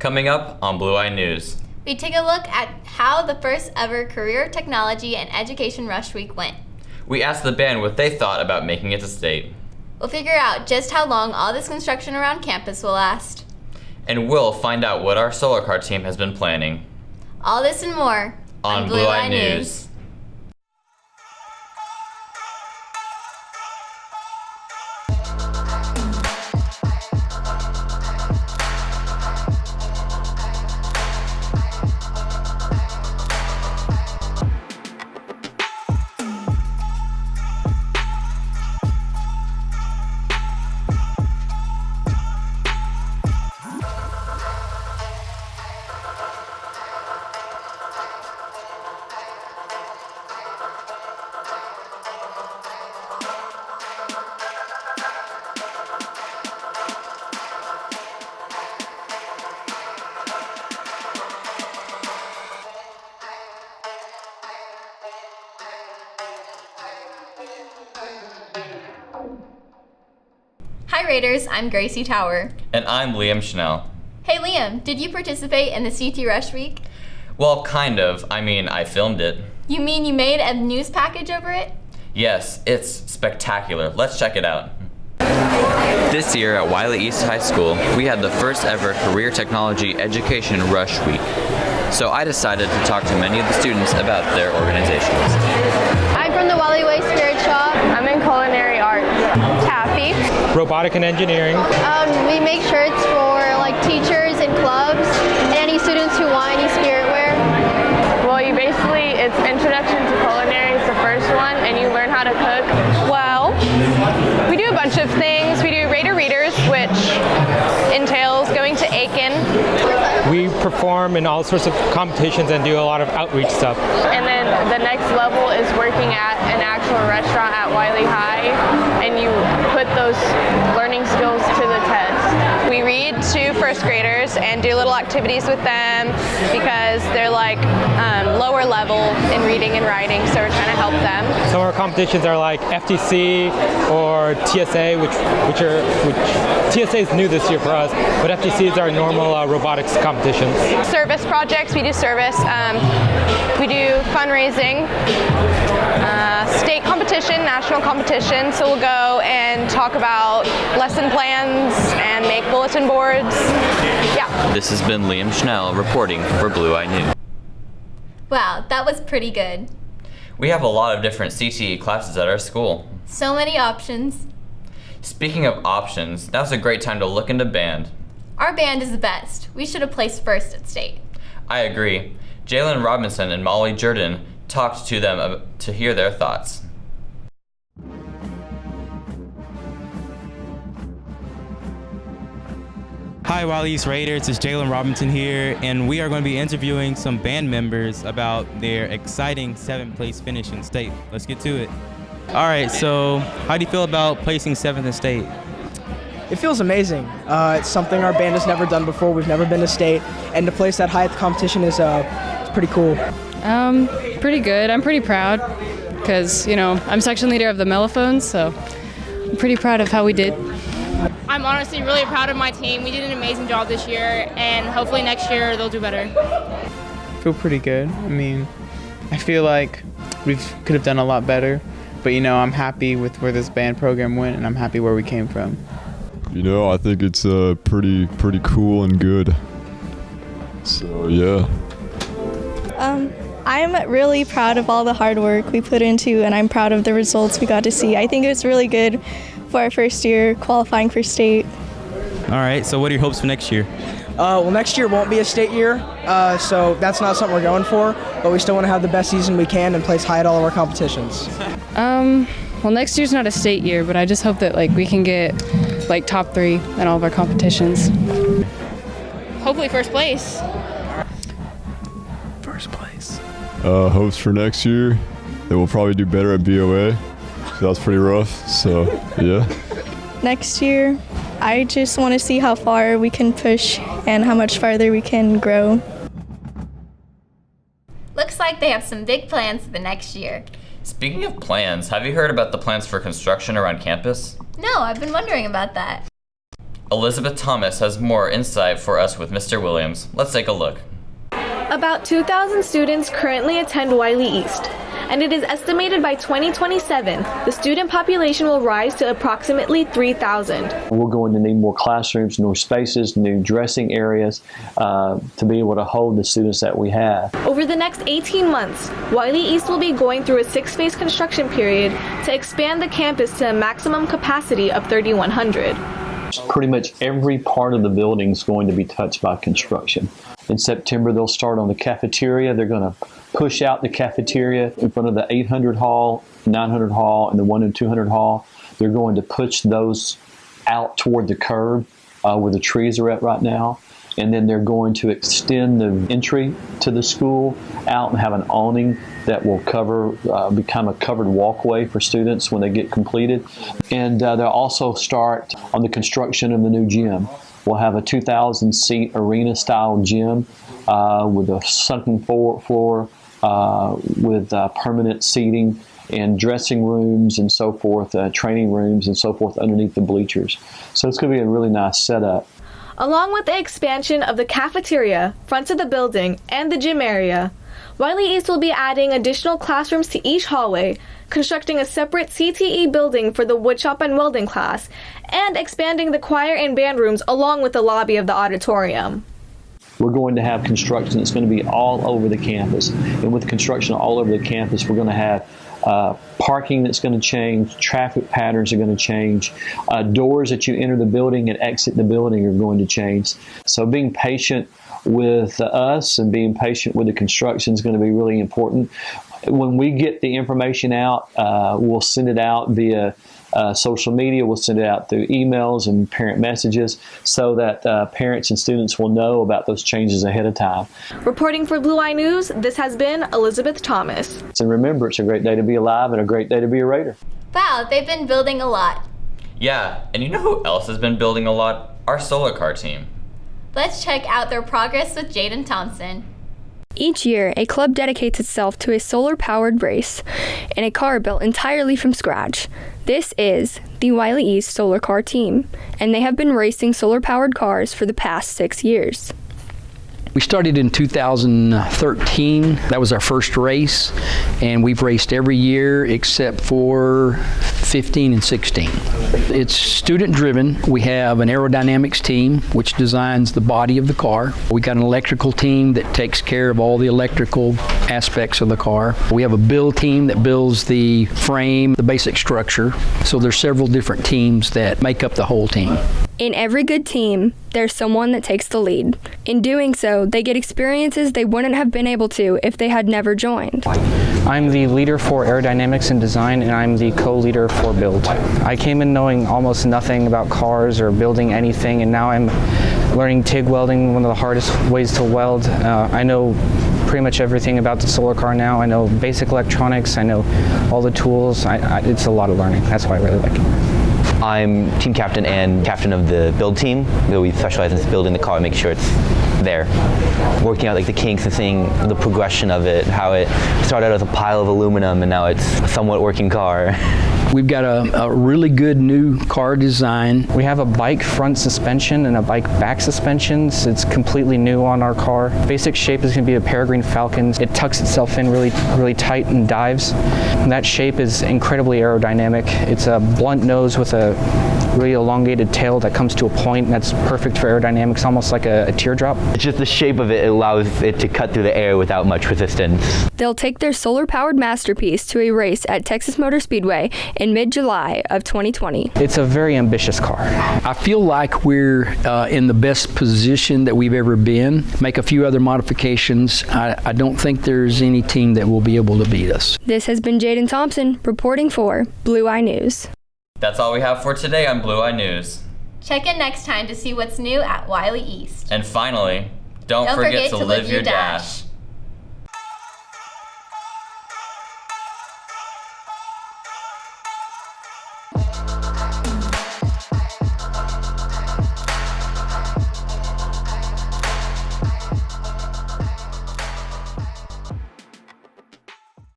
Coming up on Blue Eye News. We take a look at how the first ever Career Technology and Education Rush Week went. We asked the band what they thought about making it to state. We'll figure out just how long all this construction around campus will last. And we'll find out what our solar car team has been planning. All this and more on Blue Eye News. Hi Raiders, I'm Gracie Tower. And I'm Liam Schnell. Hey Liam, did you participate in the CT Rush Week? Well, kind of. I filmed it. You mean you made a news package over it? Yes, it's spectacular. Let's check it out. This year at Wylie East High School, we had the first ever Career Technology Education Rush Week. So I decided to talk to many of the students about their organizations. I'm from the Wylie Way Spirit Shop. I'm in culinary arts. Taffy. Robotic and engineering. We make shirts for like teachers and clubs and any students who want any spirit wear. Well, it's Introduction to Culinary is the first one, and you learn how to cook. Well, we do a bunch of things. We do Raider Readers, which entails going to Aiken. We perform in all sorts of competitions and do a lot of outreach stuff. And then the next level is working at an actual restaurant at Wylie High, and you put those learning skills to the test. We read to first graders and do little activities with them because they're like lower level in reading and writing, so we're trying to help them. Some of our competitions are like FTC or TSA, which TSA is new this year for us, but FTC is our normal robotics competitions. Service projects, we do service. We do fundraising, state competition, national competition, so we'll go and talk about lesson plans and make bulletin boards. Yeah. This has been Liam Schnell reporting for Blue Eye News. Wow, that was pretty good. We have a lot of different CTE classes at our school. So many options. Speaking of options, now's a great time to look into band. Our band is the best. We should have placed first at state. I agree. Jalen Robinson and Molly Jordan talked to them to hear their thoughts. Hi, Wylie East Raiders. It's Jalen Robinson here, and we are going to be interviewing some band members about their exciting 7th place finish in state. Let's get to it. All right, so how do you feel about placing 7th in state? It feels amazing. It's something our band has never done before. We've never been to state, and to place that high at the competition is pretty cool. Pretty good. I'm pretty proud because, I'm section leader of the mellophones, so I'm pretty proud of how we did. I'm honestly really proud of my team. We did an amazing job this year, and hopefully next year they'll do better. I feel pretty good. I feel like we could have done a lot better, but I'm happy with where this band program went, and I'm happy where we came from. I think it's pretty cool and good. So yeah. I'm really proud of all the hard work we put into, and I'm proud of the results we got to see. I think it was really good for our first year qualifying for state. All right, so what are your hopes for next year? Well, next year won't be a state year, so that's not something we're going for, but we still want to have the best season we can and place high at all of our competitions. Well, next year's not a state year, but I just hope that we can get top 3 in all of our competitions. Hopefully first place. First place. Hopes for next year that we'll probably do better at BOA. That was pretty rough, so yeah. Next year, I just want to see how far we can push and how much farther we can grow. Looks like they have some big plans for the next year. Speaking of plans, have you heard about the plans for construction around campus? No, I've been wondering about that. Elizabeth Thomas has more insight for us with Mr. Williams. Let's take a look. About 2,000 students currently attend Wylie East, and it is estimated by 2027 the student population will rise to approximately 3,000. We're going to need more classrooms, more spaces, new dressing areas to be able to hold the students that we have. Over the next 18 months, Wylie East will be going through a 6-phase construction period to expand the campus to a maximum capacity of 3,100. Pretty much every part of the building is going to be touched by construction. In September, they'll start on the cafeteria. They're going to push out the cafeteria in front of the 800 hall, 900 hall, and the 1 and 200 hall. They're going to push those out toward the curb where the trees are at right now. And then they're going to extend the entry to the school out and have an awning that will become a covered walkway for students when they get completed. And they'll also start on the construction of the new gym. We'll have a 2,000-seat arena-style gym with a sunken floor with permanent seating and dressing rooms and so forth, training rooms and so forth underneath the bleachers. So it's going to be a really nice setup. Along with the expansion of the cafeteria, front of the building, and the gym area, Wylie East will be adding additional classrooms to each hallway, constructing a separate CTE building for the woodshop and welding class, and expanding the choir and band rooms along with the lobby of the auditorium. We're going to have construction that's going to be all over the campus. And with construction all over the campus, we're going to have parking that's going to change, traffic patterns are going to change, doors that you enter the building and exit the building are going to change. So being patient with us and being patient with the construction is going to be really important. When we get the information out, we'll send it out via social media, we'll send it out through emails and parent messages so that parents and students will know about those changes ahead of time. Reporting for Blue Eye News, this has been Elizabeth Thomas. And remember, it's a great day to be alive and a great day to be a Raider. Wow, they've been building a lot. Yeah, and you know who else has been building a lot? Our solar car team. Let's check out their progress with Jaden Thompson. Each year, a club dedicates itself to a solar-powered race in a car built entirely from scratch. This is the Wylie East Solar Car Team, and they have been racing solar-powered cars for the past 6 years. We started in 2013. That was our first race, and we've raced every year except for 15 and 16. It's student-driven. We have an aerodynamics team, which designs the body of the car. We got an electrical team that takes care of all the electrical aspects of the car. We have a build team that builds the frame, the basic structure. So there's several different teams that make up the whole team. In every good team, there's someone that takes the lead. In doing so, they get experiences they wouldn't have been able to if they had never joined. I'm the leader for aerodynamics and design, and I'm the co-leader for build. I came in knowing almost nothing about cars or building anything, and now I'm learning TIG welding, one of the hardest ways to weld. I know pretty much everything about the solar car now. I know basic electronics, I know all the tools. It's a lot of learning. That's why I really like it. I'm team captain and captain of the build team. We specialize in building the car and making sure it's there. Working out like the kinks and seeing the progression of it, how it started out as a pile of aluminum and now it's a somewhat working car. We've got a really good new car design. We have a bike front suspension and a bike back suspension. So it's completely new on our car. Basic shape is going to be a peregrine falcon. It tucks itself in really tight and dives. And that shape is incredibly aerodynamic. It's a blunt nose with a really elongated tail that comes to a point, and that's perfect for aerodynamics, almost like a teardrop. It's just the shape of it allows it to cut through the air without much resistance. They'll take their solar-powered masterpiece to a race at Texas Motor Speedway in mid-July of 2020. It's a very ambitious car. I feel like we're in the best position that we've ever been. Make a few other modifications. I don't think there's any team that will be able to beat us. This has been Jaden Thompson reporting for Blue Eye News. That's all we have for today on Blue Eye News. Check in next time to see what's new at Wylie East. And finally, don't forget to live your dash.